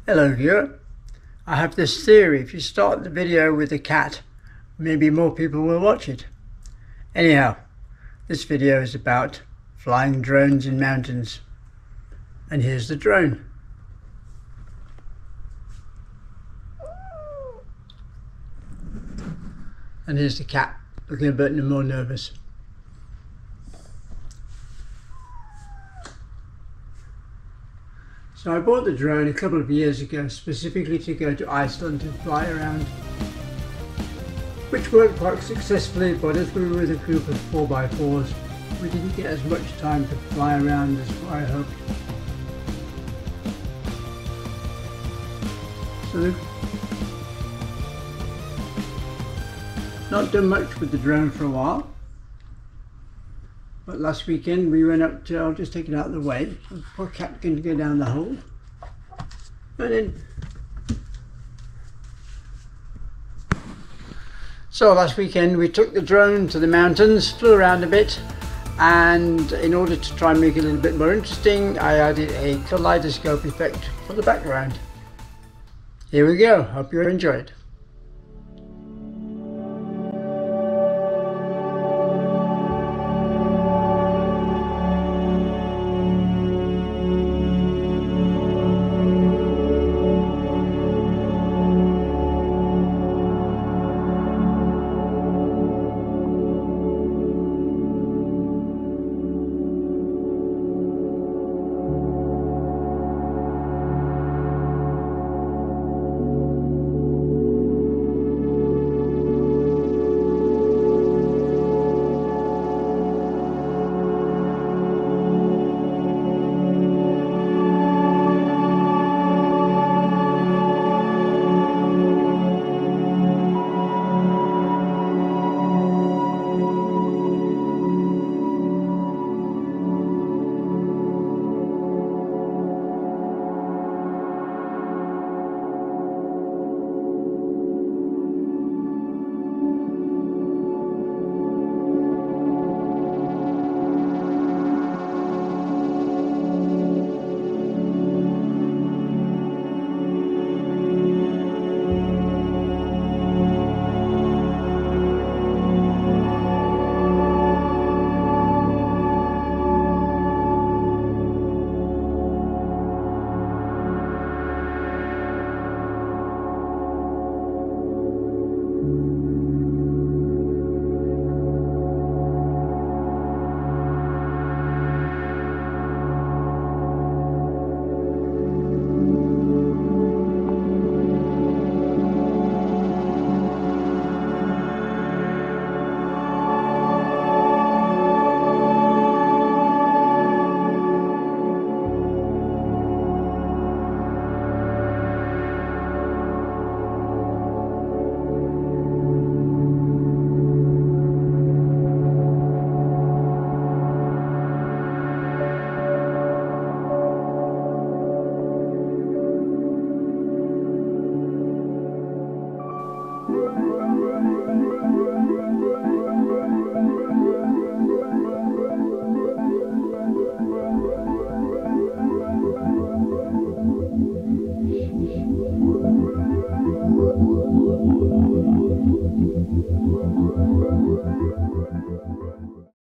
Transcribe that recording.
Hello viewer, I have this theory: if you start the video with a cat, maybe more people will watch it. Anyhow, this video is about flying drones in mountains. And here's the drone. And here's the cat, looking a bit more nervous. So I bought the drone a couple of years ago specifically to go to Iceland and fly around, which worked quite successfully, but as we were with a group of 4x4s, we didn't get as much time to fly around as I hoped. So not done much with the drone for a while, but last weekend we went up to, I'll just take it out of the way, poor cat can go down the hole, and then so last weekend we took the drone to the mountains, flew around a bit, and in order to try and make it a little bit more interesting, I added a kaleidoscope effect for the background. Here we go, hope you enjoyed.